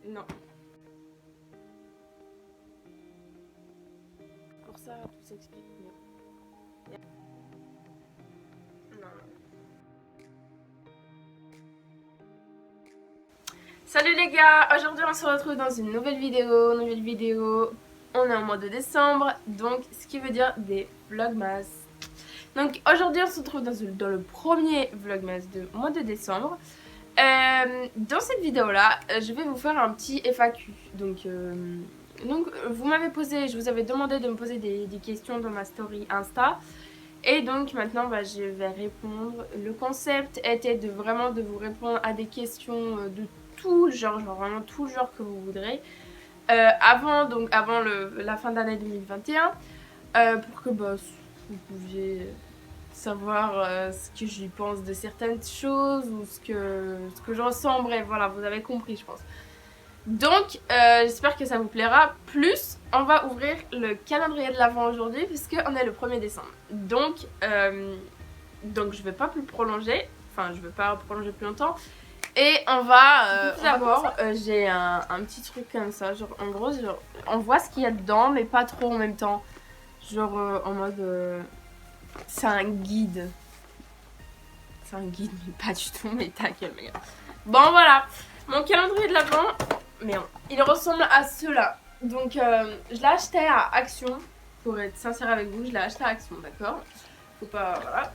Non. Pour ça, tout s'explique mieux. Non. Salut les gars, aujourd'hui on se retrouve dans une nouvelle vidéo. On est en mois de décembre, donc ce qui veut dire des vlogmas. Donc aujourd'hui on se retrouve dans le premier vlogmas de mois de décembre. Dans cette vidéo là, je vais vous faire un petit FAQ. Donc vous m'avez posé, je vous avais demandé de me poser des questions dans ma story Insta. Et donc maintenant je vais répondre. Le concept était de vraiment de vous répondre à des questions de tout genre vraiment tout genre que vous voudrez. Avant la fin d'année 2021, pour que vous pouviez savoir ce que j'y pense de certaines choses ou ce que je ressens. Bref, voilà, vous avez compris, je pense. Donc, j'espère que ça vous plaira. Plus, on va ouvrir le calendrier de l'Avent aujourd'hui puisqu'on est le 1er décembre. Donc, je vais pas plus prolonger. Enfin, je vais pas prolonger plus longtemps. Et on va... D'abord, j'ai un petit truc comme ça. Genre, en gros, genre, on voit ce qu'il y a dedans, mais pas trop en même temps. Genre, en mode... c'est un guide. C'est un guide, mais pas du tout. Mais ta gueule, mec. Bon, voilà. Mon calendrier de l'Avent... Merde. Il ressemble à ceux-là. Donc, je l'ai acheté à Action. Pour être sincère avec vous, je l'ai acheté à Action, d'accord? Faut pas... Voilà.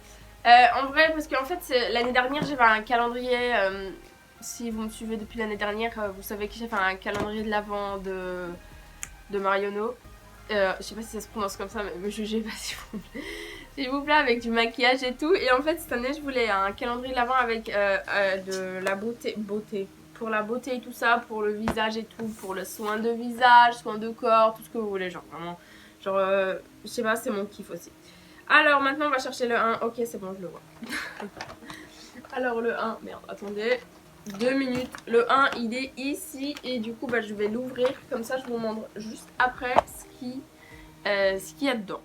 En vrai, parce qu'en fait, l'année dernière, j'avais un calendrier... si vous me suivez depuis l'année dernière, vous savez que j'ai fait un calendrier de l'Avent de Marionneau. Je sais pas si ça se prononce comme ça, mais me jugez pas s'il vous plaît, avec du maquillage et tout. Et en fait, cette année, je voulais un calendrier de l'Avent avec de la beauté. Pour la beauté et tout ça, pour le visage et tout, pour le soin de visage, soin de corps, tout ce que vous voulez, genre vraiment. Genre, je sais pas, c'est mon kiff aussi. Alors maintenant, on va chercher le 1. Ok, c'est bon, je le vois. Alors le 1, merde, attendez. 2 minutes. Le 1, il est ici et du coup, je vais l'ouvrir. Comme ça, je vous montre juste après ce qu'il y a dedans.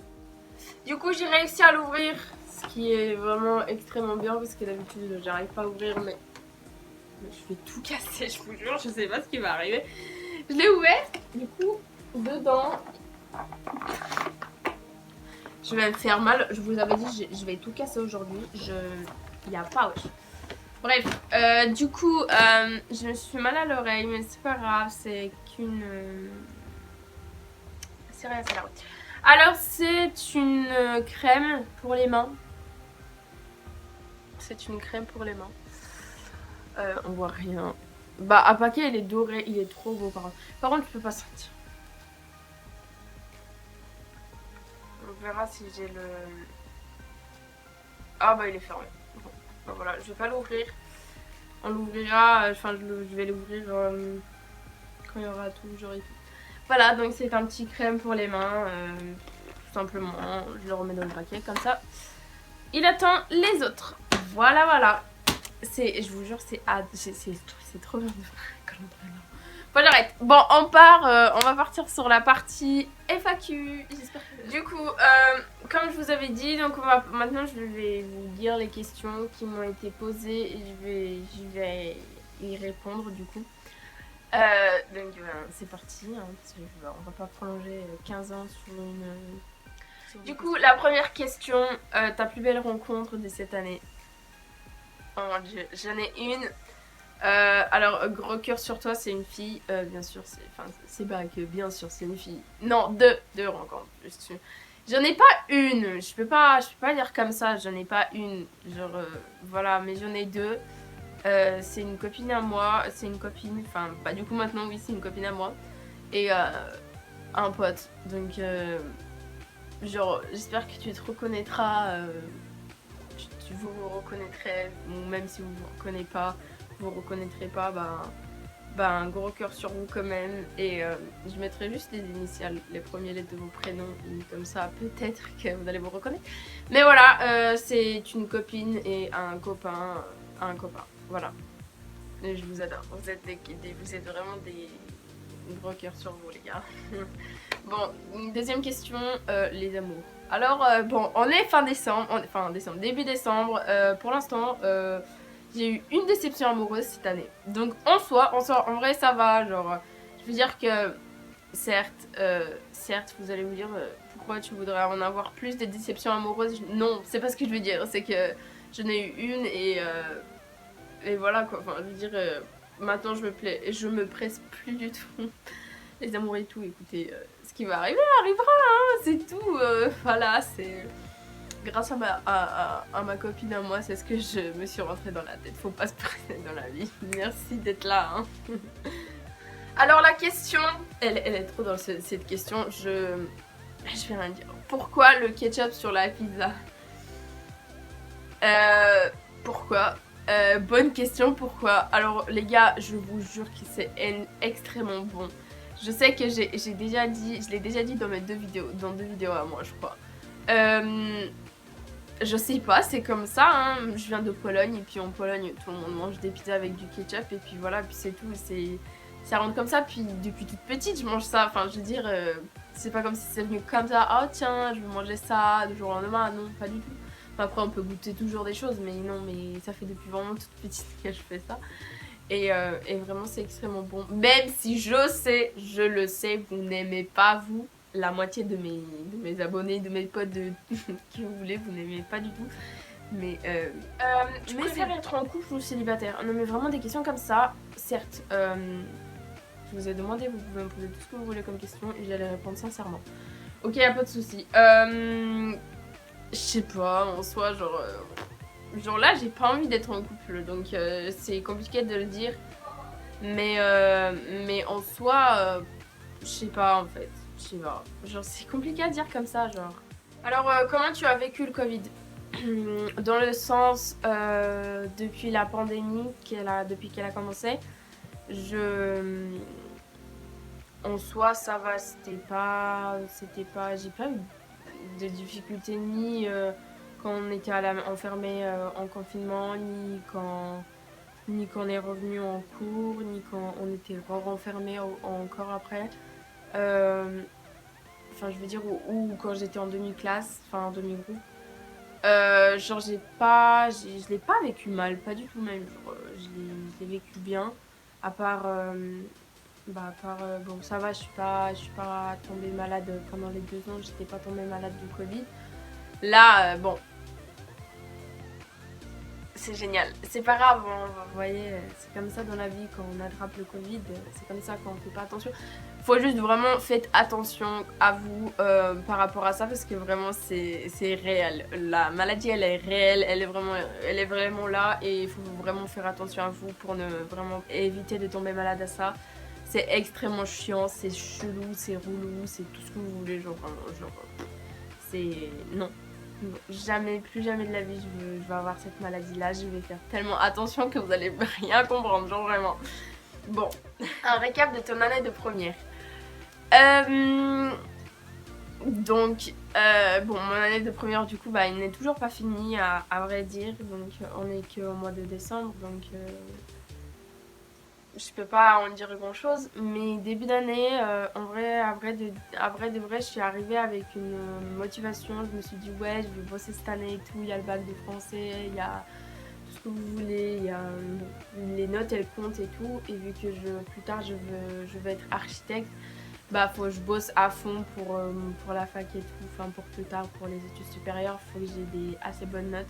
Du coup, j'ai réussi à l'ouvrir, ce qui est vraiment extrêmement bien parce que d'habitude, j'arrive pas à ouvrir, mais je vais tout casser, je vous jure, je sais pas ce qui va arriver. Je l'ai ouvert, du coup, dedans, je vais me faire mal. Je vous avais dit, je vais tout casser aujourd'hui. Il n'y a pas, wesh. Bref, du coup, je me suis fait mal à l'oreille, mais c'est pas grave, c'est qu'une... c'est rien, c'est la route. Alors, c'est une crème pour les mains. C'est une crème pour les mains. On voit rien. À paquet, il est doré, il est trop beau par contre. Par contre, je peux pas sentir. On verra si j'ai le... Ah il est fermé. Bon, voilà, je vais pas l'ouvrir. On l'ouvrira, enfin je vais l'ouvrir quand il y aura tout, j'aurai tout. Voilà, donc c'est un petit crème pour les mains, tout simplement. Je le remets dans le paquet comme ça. Il attend les autres. Voilà. Je vous jure, c'est trop bien de faire un calendrier. Bon, j'arrête. Bon, on va partir sur la partie FAQ. Du coup, comme je vous avais dit, donc maintenant je vais vous dire les questions qui m'ont été posées et je vais y répondre du coup. Donc c'est parti, hein, parce que on va pas prolonger 15 ans sur une... Du coup, la première question, ta plus belle rencontre de cette année? Oh mon dieu, j'en ai une. Alors, gros cœur sur toi, c'est une fille. Bien sûr, c'est pas que bien sûr, c'est une fille. Non, deux rencontres. J'en ai pas une. Je peux pas dire comme ça. J'en ai pas une. Genre, voilà, mais j'en ai deux. C'est une copine à moi. C'est une copine. Enfin, du coup, maintenant, oui, c'est une copine à moi. Et un pote. Donc, genre, j'espère que tu te reconnaîtras. Vous vous reconnaîtrez. Ou même si vous vous reconnaissez pas. Vous reconnaîtrez pas, un gros cœur sur vous quand même. Et je mettrai juste les initiales, les premiers lettres de vos prénoms, comme ça peut-être que vous allez vous reconnaître. Mais voilà, c'est une copine et un copain, voilà. Et je vous adore, vous êtes vraiment des gros cœurs sur vous les gars. Bon, deuxième question, les amours. Alors on est début décembre, pour l'instant j'ai eu une déception amoureuse cette année. Donc en soi, en vrai ça va, genre, je veux dire que certes, vous allez vous dire pourquoi tu voudrais en avoir plus des déceptions amoureuses. Non, c'est pas ce que je veux dire, c'est que j'en ai eu une et voilà quoi. Enfin, je veux dire, maintenant je me presse plus du tout. Les amours et tout, écoutez, ce qui va arriver arrivera, hein, c'est tout. Voilà, c'est grâce à ma copine à moi, c'est ce que je me suis rentrée dans la tête. Faut pas se presser dans la vie. Merci d'être là, hein. Alors la question, elle est trop dans cette question, je vais rien dire. Pourquoi le ketchup sur la pizza? Pourquoi? Bonne question, pourquoi? Alors les gars, je vous jure que c'est extrêmement bon. Je sais que je l'ai déjà dit dans deux vidéos à moi, je crois. Je sais pas, c'est comme ça, hein. Je viens de Pologne et puis en Pologne tout le monde mange des pizzas avec du ketchup et puis voilà, puis c'est tout, ça rentre comme ça, puis depuis toute petite je mange ça, enfin je veux dire, c'est pas comme si c'est venu comme ça, oh tiens je vais manger ça du jour au lendemain, non pas du tout. Enfin, après on peut goûter toujours des choses, mais non, mais ça fait depuis vraiment toute petite que je fais ça. Et vraiment c'est extrêmement bon, même si je le sais, vous n'aimez pas vous. La moitié de mes abonnés, de mes potes qui vous voulez, vous n'aimez pas du tout. Mais tu préfères être en couple ou célibataire? Non mais vraiment des questions comme ça, certes. Je vous ai demandé, vous pouvez me poser tout ce que vous voulez comme question et j'allais répondre sincèrement. Ok, y'a pas de souci. Je sais pas, en soi, genre là, j'ai pas envie d'être en couple, donc c'est compliqué de le dire. Mais en soi, je sais pas en fait. Je sais pas. Genre, c'est compliqué à dire comme ça, genre. Alors, comment tu as vécu le Covid? Dans le sens, depuis la pandémie, depuis qu'elle a commencé, en soi, ça va, j'ai pas eu de difficultés ni quand on était enfermé en confinement, ni quand on est revenu en cours, ni quand on était renfermé encore après. Enfin, je veux dire, ou quand j'étais en demi-classe, enfin en demi-groupe. Genre, je l'ai pas vécu mal, pas du tout même. Genre, je l'ai vécu bien. À part, bon, ça va, je suis pas tombée malade pendant les 2 ans, j'étais pas tombée malade du Covid. Là, bon, c'est génial. C'est pas grave, hein, vous voyez, c'est comme ça dans la vie quand on attrape le Covid, c'est comme ça quand on fait pas attention. Faut juste vraiment faire attention à vous par rapport à ça parce que vraiment c'est réel. La maladie elle est réelle, elle est vraiment là et il faut vraiment faire attention à vous pour ne vraiment éviter de tomber malade à ça. C'est extrêmement chiant, c'est chelou, c'est roulou, c'est tout ce que vous voulez, genre c'est... non. Jamais, plus jamais de la vie je vais avoir cette maladie là, je vais faire tellement attention que vous allez rien comprendre, genre vraiment. Bon, un récap de ton année de première. Donc, bon, mon année de première du coup, bah, il n'est toujours pas fini à vrai dire, donc on est qu'au mois de décembre, donc je peux pas en dire grand chose, mais début d'année, en vrai, à vrai de vrai, je suis arrivée avec une motivation. Je me suis dit, ouais, je vais bosser cette année et tout. Il y a le bac de français, il y a tout ce que vous voulez, il y a les notes, elles comptent et tout. Et vu que plus tard, je veux être architecte, bah, faut que je bosse à fond pour la fac et tout. Enfin, pour plus tard, pour les études supérieures, faut que j'ai des assez bonnes notes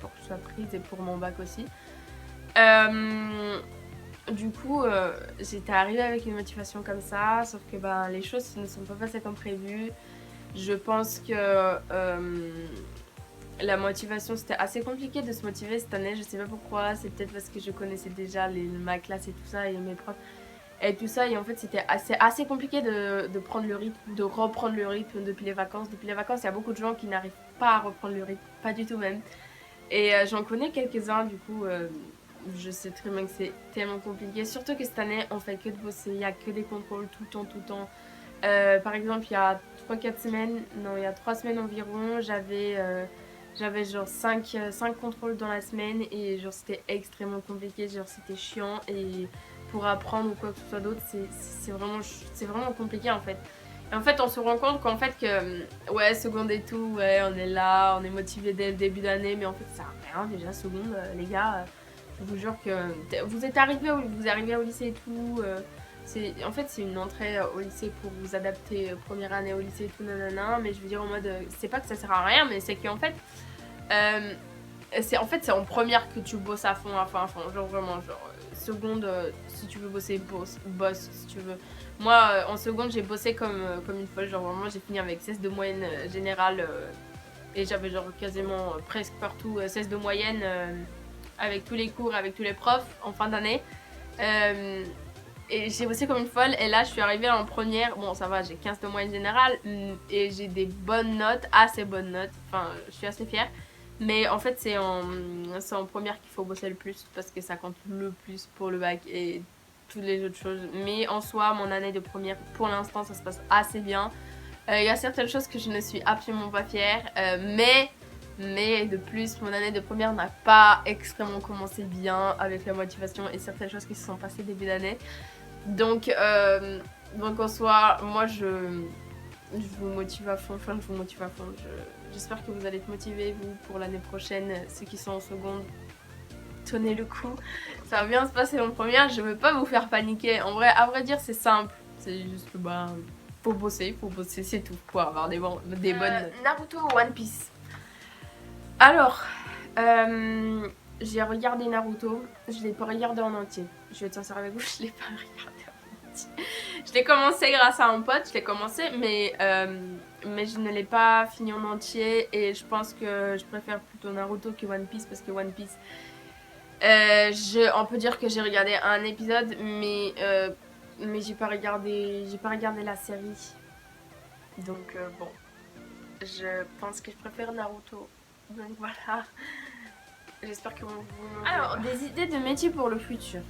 pour que je sois prise et pour mon bac aussi. Du coup, j'étais arrivée avec une motivation comme ça, sauf que ben, les choses ne sont pas passées comme prévu. Je pense que la motivation, c'était assez compliqué de se motiver cette année, je sais pas pourquoi, c'est peut-être parce que je connaissais déjà ma classe et tout ça, et mes profs et tout ça, et en fait c'était assez compliqué de prendre le rythme, de reprendre le rythme depuis les vacances. Depuis les vacances, il y a beaucoup de gens qui n'arrivent pas à reprendre le rythme, pas du tout même. Et j'en connais quelques-uns, du coup... je sais très bien que c'est tellement compliqué, surtout que cette année on fait que de bosser, il n'y a que des contrôles tout le temps. Par exemple, il y a 3 semaines environ, j'avais genre 5 contrôles dans la semaine et genre c'était extrêmement compliqué, genre c'était chiant et pour apprendre ou quoi que ce soit d'autre, c'est vraiment compliqué en fait. Et en fait, on se rend compte qu'en fait que ouais, seconde et tout, ouais, on est là, on est motivé dès le début d'année, mais en fait ça sert à rien déjà seconde, les gars. Je vous jure que vous êtes arrivé, vous arrivez au lycée et tout. En fait, c'est une entrée au lycée pour vous adapter première année au lycée et tout, nanana. Mais je veux dire en mode, c'est pas que ça sert à rien, mais c'est qu'en fait, c'est en première que tu bosses à fond. Genre vraiment, genre seconde, si tu veux bosser, bosse si tu veux. Moi, en seconde, j'ai bossé comme une folle. Genre vraiment, j'ai fini avec 16 de moyenne générale. Et j'avais genre quasiment presque partout 16 de moyenne avec tous les cours, avec tous les profs en fin d'année. Et j'ai bossé comme une folle. Et là, je suis arrivée en première. Bon, ça va, j'ai 15 de moyenne générale. Et j'ai des bonnes notes, assez bonnes notes. Enfin, je suis assez fière. Mais en fait, c'est en première qu'il faut bosser le plus. Parce que ça compte le plus pour le bac et toutes les autres choses. Mais en soi, mon année de première, pour l'instant, ça se passe assez bien. Il y a certaines choses que je ne suis absolument pas fière. Mais de plus, mon année de première n'a pas extrêmement commencé bien avec la motivation et certaines choses qui se sont passées début d'année. Donc en soi, moi je vous motive à fond. Enfin, je vous motive à fond. J'espère que vous allez être motivés, vous, pour l'année prochaine. Ceux qui sont en seconde, tenez le coup. Ça va bien se passer en première. Je veux pas vous faire paniquer. En vrai, à vrai dire, c'est simple. C'est juste que faut bosser, c'est tout. Pour avoir des bonnes. Naruto ou One Piece. Alors, j'ai regardé Naruto, je l'ai pas regardé en entier. Je vais être sincère avec vous, je l'ai pas regardé en entier. Je l'ai commencé grâce à un pote, mais je ne l'ai pas fini en entier. Et je pense que je préfère plutôt Naruto que One Piece, parce que One Piece, on peut dire que j'ai regardé un épisode, mais j'ai pas regardé la série. Donc bon, je pense que je préfère Naruto. Donc voilà, j'espère que vous... Alors, des idées de métier pour le futur.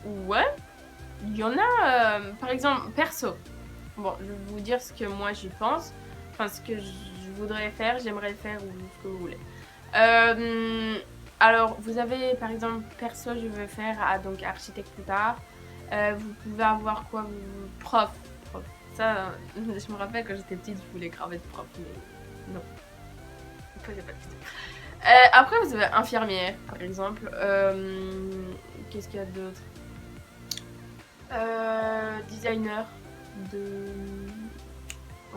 Ouais, il y en a, par exemple, perso. Bon, je vais vous dire ce que moi j'y pense. Enfin, ce que je voudrais faire, j'aimerais faire, ou ce que vous voulez. Alors, vous avez, par exemple, perso, je veux faire donc architecte plus tard. Vous pouvez avoir quoi, prof. Ça, je me rappelle quand j'étais petite, je voulais grave être prof, mais non. Posez pas de questions. Après, vous avez infirmière, par exemple. Qu'est-ce qu'il y a d'autre? Designer de...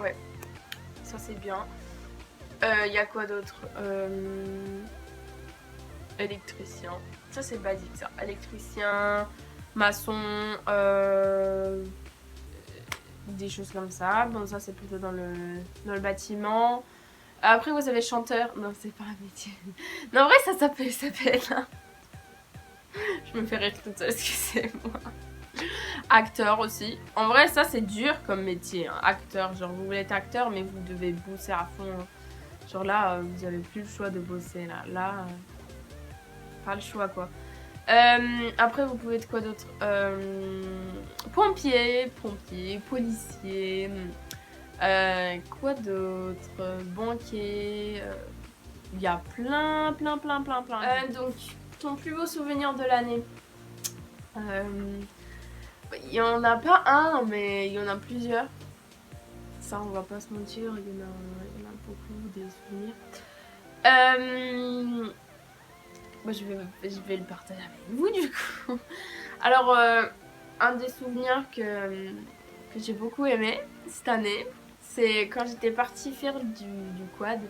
Ouais, ça c'est bien. Il y a quoi d'autre? Électricien. Ça c'est basique, ça. Électricien, maçon, des choses comme ça. Bon, ça c'est plutôt dans le bâtiment. Après, vous avez chanteur. Non, c'est pas un métier. Non, en vrai, ça s'appelle. Hein. Je me fais rire toute seule, excusez-moi. Acteur aussi. En vrai, ça, c'est dur comme métier. Hein. Acteur, genre, vous voulez être acteur, mais vous devez bosser à fond. Genre là, vous avez plus le choix de bosser. Là, pas le choix, quoi. Après, vous pouvez être quoi d'autre? Pompier, policier. Quoi d'autre? Banquier. Il y a plein. Donc, ton plus beau souvenir de l'année? Il y en a pas un, mais il y en a plusieurs. Ça, on va pas se mentir, il y en a beaucoup des souvenirs. Moi, je vais le partager avec vous, du coup. Alors, un des souvenirs que j'ai beaucoup aimé cette année, c'est quand j'étais partie faire du quad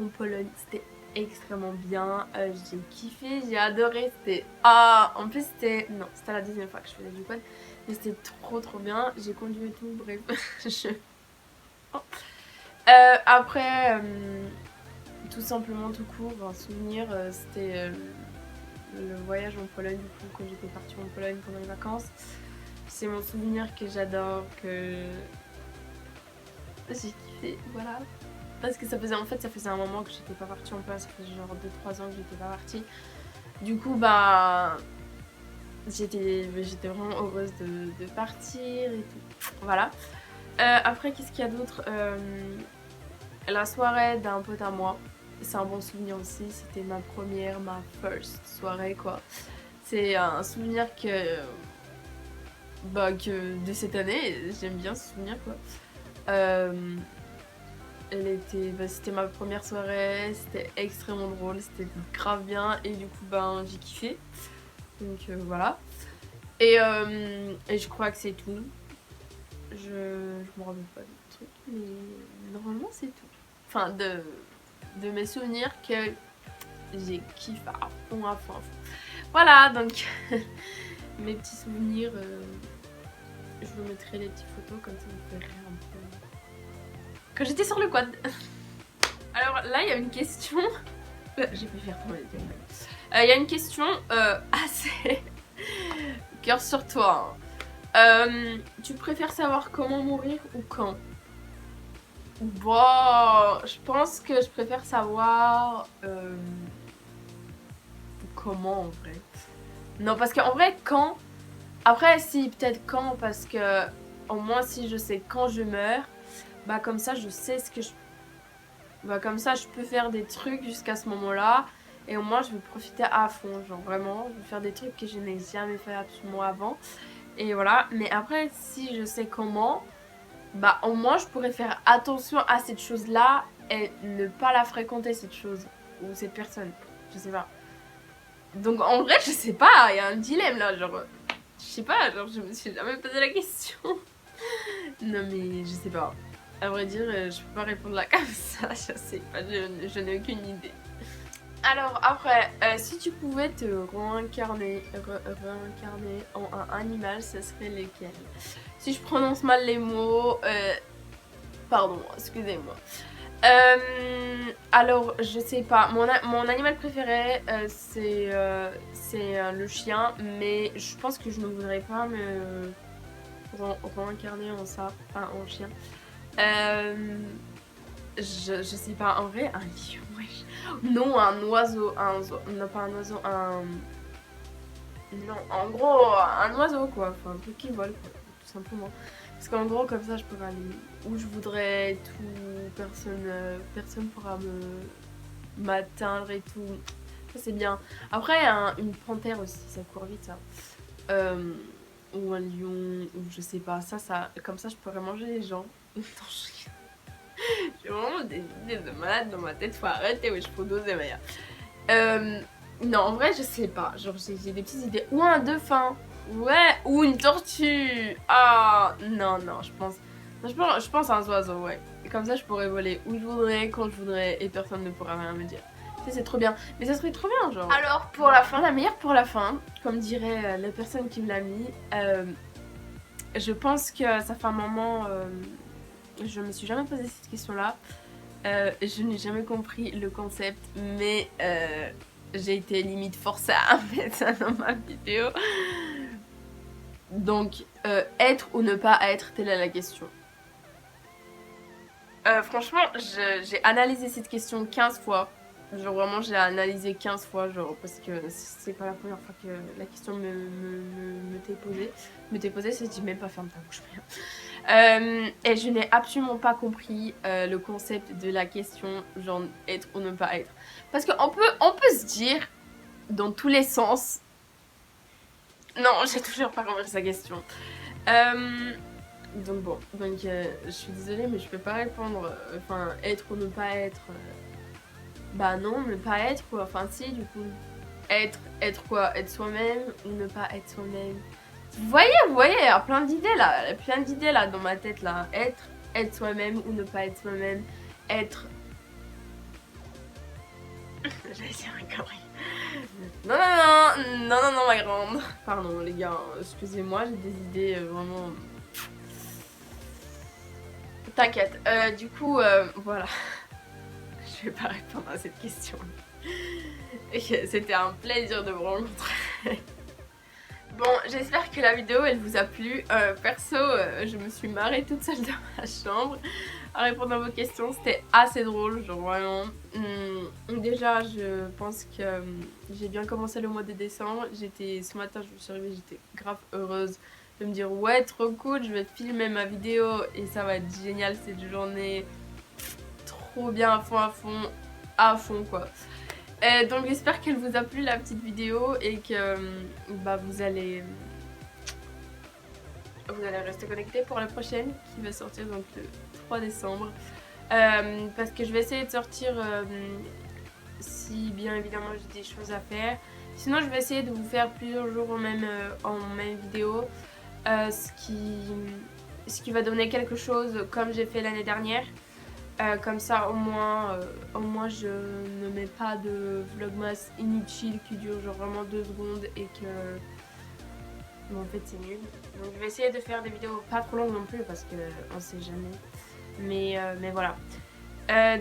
en Pologne. C'était extrêmement bien, j'ai kiffé, j'ai adoré. C'était... Ah, en plus c'était... Non, c'était la deuxième fois que je faisais du quad, mais c'était trop bien. J'ai conduit et tout, bref. Oh. Après, tout simplement, tout court, un souvenir, c'était le voyage en Pologne, du coup, quand j'étais partie en Pologne pendant les vacances. C'est mon souvenir que j'adore, que j'ai kiffé, voilà. Parce que ça faisait un moment que j'étais pas partie en Pologne, ça faisait genre 2-3 ans que j'étais pas partie. Du coup, j'étais vraiment heureuse de partir et tout. Voilà. Après, qu'est-ce qu'il y a d'autre? La soirée d'un pote à moi. C'est un bon souvenir aussi. C'était ma first soirée, quoi. C'est un souvenir que de cette année. J'aime bien ce souvenir, quoi. c'était ma première soirée, c'était extrêmement drôle, c'était grave bien et du coup ben j'ai kiffé. Donc voilà. Et je crois que c'est tout. Je me rappelle pas de trucs, mais normalement c'est tout. Enfin de mes souvenirs que j'ai kiffé à fond à fond à fond. Voilà donc mes petits souvenirs. Je vous mettrai les petites photos comme ça vous verrez un peu. Quand j'étais sur le quad. Alors là il y a une question. J'ai pu faire tomber les caméras. Il y a une question assez cœur sur toi. Tu préfères savoir comment mourir ou quand? Bon, je pense que je préfère savoir comment en vrai. Non, parce qu'en vrai, quand. Après, si, peut-être quand, parce que au moins, si je sais quand je meurs, bah comme ça, je sais ce que je. Bah comme ça, je peux faire des trucs jusqu'à ce moment-là. Et au moins, je vais profiter à fond. Genre vraiment, je vais faire des trucs que je n'ai jamais fait absolument avant. Et voilà. Mais après, si je sais comment, bah au moins, je pourrais faire attention à cette chose-là et ne pas la fréquenter, cette chose. Ou cette personne. Je sais pas. Donc en vrai, je sais pas. Il y a un dilemme là. Genre, je sais pas. Genre, je me suis jamais posé la question. Non, mais je sais pas. À vrai dire, je peux pas répondre là comme ça, je sais pas, je n'ai aucune idée. Alors après, si tu pouvais te réincarner en un animal, ce serait lequel? Si je prononce mal les mots, pardon, excusez-moi. Alors, je sais pas, mon animal préféré, c'est le chien, mais je pense que je ne voudrais pas me réincarner en ça, enfin en chien. Je sais pas, en vrai, un lion, wesh. Non, un oiseau, non pas un oiseau, non, en gros, un oiseau quoi, enfin un truc qui vole quoi, tout simplement. Parce qu'en gros, comme ça, je pourrais aller où je voudrais et tout, personne pourra m'atteindre et tout. Ça c'est bien. Après, une panthère aussi, ça court vite ça. Ou un lion, ou je sais pas, comme ça je pourrais manger les gens. Non, j'ai vraiment des idées de malade dans ma tête, faut arrêter, ouais, je faut doser, Maya. Non, en vrai, je sais pas. Genre, j'ai des petites idées. Ou un dauphin. Ouais, ou une tortue. Ah, non, je pense à un oiseau, ouais. Et comme ça, je pourrais voler où je voudrais, quand je voudrais, et personne ne pourra rien me dire. Ça, c'est trop bien. Mais ça serait trop bien, genre. Alors, pour la fin, la meilleure pour la fin, comme dirait la personne qui me l'a mis, je pense que ça fait un moment. Je me suis jamais posé cette question-là. Je n'ai jamais compris le concept, mais j'ai été limite forcée à mettre ça dans ma vidéo. Donc, être ou ne pas être, telle est la question. Franchement, j'ai analysé cette question 15 fois. Genre vraiment, j'ai analysé 15 fois, genre, parce que c'est pas la première fois que la question me t'est posée, c'est dit même pas ferme ta bouche, rien. Et je n'ai absolument pas compris le concept de la question, genre être ou ne pas être. Parce qu'on peut se dire, dans tous les sens... Non, j'ai toujours pas compris sa question. Donc bon, je suis désolée, mais je peux pas répondre, enfin, être ou ne pas être... Bah non, ne pas être quoi, enfin si du coup. Être quoi? Être soi-même ou ne pas être soi-même? Vous voyez, il y a plein d'idées là, dans ma tête là. Être soi-même ou ne pas être soi-même. Être... J'allais dire une connerie. Non, ma grande. Pardon les gars, excusez-moi, j'ai des idées vraiment... T'inquiète, du coup, voilà. Je vais pas répondre à cette question. C'était un plaisir de vous rencontrer. Bon, j'espère que la vidéo elle vous a plu. Perso, je me suis marrée toute seule dans ma chambre à répondre à vos questions. C'était assez drôle, genre vraiment. Déjà, je pense que j'ai bien commencé le mois de décembre. Ce matin, je me suis réveillée, j'étais grave heureuse de me dire ouais, trop cool, je vais filmer ma vidéo et ça va être génial cette journée. Trop bien, à fond quoi. Donc j'espère qu'elle vous a plu la petite vidéo et que bah, vous allez rester connectés pour la prochaine qui va sortir donc le 3 décembre. parce que je vais essayer de sortir si bien évidemment j'ai des choses à faire. Sinon je vais essayer de vous faire plusieurs jours en même vidéo, ce qui va donner quelque chose comme j'ai fait l'année dernière. Comme ça au moins je ne mets pas de vlogmas inutile qui dure genre vraiment 2 secondes et que bon, en fait c'est nul. Donc je vais essayer de faire des vidéos pas trop longues non plus parce que on sait jamais. Mais voilà.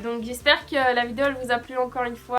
Donc j'espère que la vidéo elle vous a plu encore une fois.